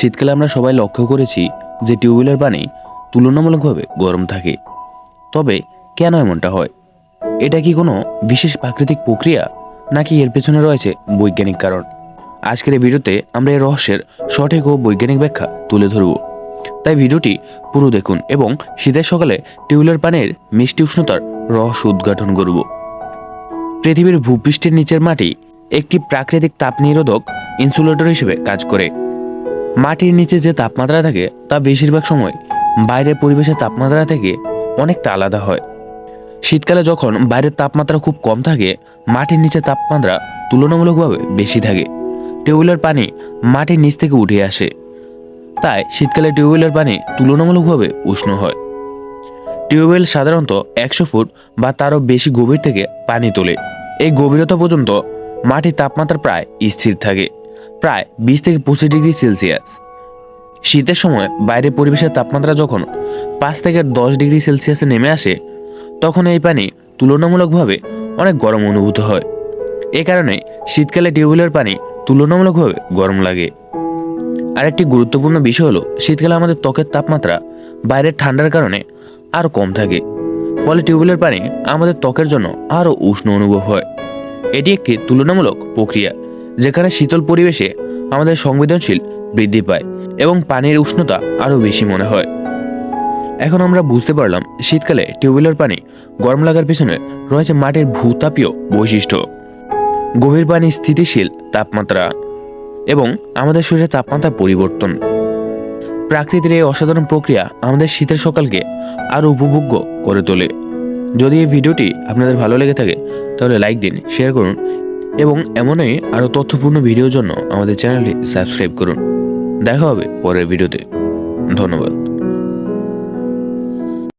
শীতকালে আমরা সবাই লক্ষ্য করেছি যে টিউবওয়েলের পানি তুলনামূলকভাবে গরম থাকে। তবে কেন এমনটা হয়? এটা কি কোনো বিশেষ প্রাকৃতিক প্রক্রিয়া, নাকি এর পেছনে রয়েছে বৈজ্ঞানিক কারণ? আজকের এই ভিডিওতে আমরা এই রহস্যের সঠিক ও বৈজ্ঞানিক ব্যাখ্যা তুলে ধরব। তাই ভিডিওটি পুরো দেখুন এবং শীতের সকালে টিউবওয়েলের পানির মিষ্টি উষ্ণতার রহস্য উদ্ঘাটন করব। পৃথিবীর ভূপৃষ্ঠের নিচের মাটি একটি প্রাকৃতিক তাপ নিরোধক ইনসুলেটর হিসেবে কাজ করে। মাটির নিচে যে তাপমাত্রা থাকে তা বেশিরভাগ সময় বাইরের পরিবেশের তাপমাত্রা থেকে অনেকটা আলাদা হয়। শীতকালে যখন বাইরের তাপমাত্রা খুব কম থাকে, মাটির নিচে তাপমাত্রা তুলনামূলকভাবে বেশি থাকে। টিউবওয়েলের পানি মাটির নিচ থেকে উঠে আসে, তাই শীতকালে টিউবওয়েলের পানি তুলনামূলকভাবে উষ্ণ হয়। টিউবওয়েল সাধারণত 100 ফুট বা তারও বেশি গভীর থেকে পানি তোলে। এই গভীরতা পর্যন্ত মাটির তাপমাত্রা প্রায় স্থির থাকে, প্রায় 20 থেকে 25 ডিগ্রি সেলসিয়াস। শীতের সময় বাইরের পরিবেশের তাপমাত্রা যখন 5 থেকে 10 ডিগ্রি সেলসিয়াসে নেমে আসে, তখন এই পানি তুলনামূলকভাবে অনেক গরম অনুভূত হয়। এ কারণে শীতকালে টিউবওয়েলের পানি তুলনামূলকভাবে গরম লাগে। আরেকটি গুরুত্বপূর্ণ বিষয় হলো, শীতকালে আমাদের ত্বকের তাপমাত্রা বাইরের ঠান্ডার কারণে আরও কম থাকে, ফলে টিউবওয়েলের পানি আমাদের ত্বকের জন্য আরও উষ্ণ অনুভব হয়। এটি একটি তুলনামূলক প্রক্রিয়া, যেখানে শীতল পরিবেশে আমাদের সংবেদনশীল বৃদ্ধি পায় এবং পানির উষ্ণতা আরও বেশি মনে হয়। এখন আমরা বুঝতে পারলাম শীতকালে টিউবওয়েলের পানি গরম লাগার পেছনে রয়েছে মাটির ভূতাপীয় বৈশিষ্ট্য, গভীর পানি, স্থিতিশীল তাপমাত্রা এবং আমাদের শরীরের তাপমাত্রার পরিবর্তন। প্রাকৃতির এই অসাধারণ প্রক্রিয়া আমাদের শীতের সকালকে আরও উপভোগ্য করে তোলে। যদি এই ভিডিওটি আপনাদের ভালো লেগে থাকে তাহলে লাইক দিন, শেয়ার করুন এবং এমনই আরও তথ্যপূর্ণ ভিডিওর জন্য আমাদের চ্যানেলটি সাবস্ক্রাইব করুন। দেখা হবে পরের ভিডিওতে। ধন্যবাদ।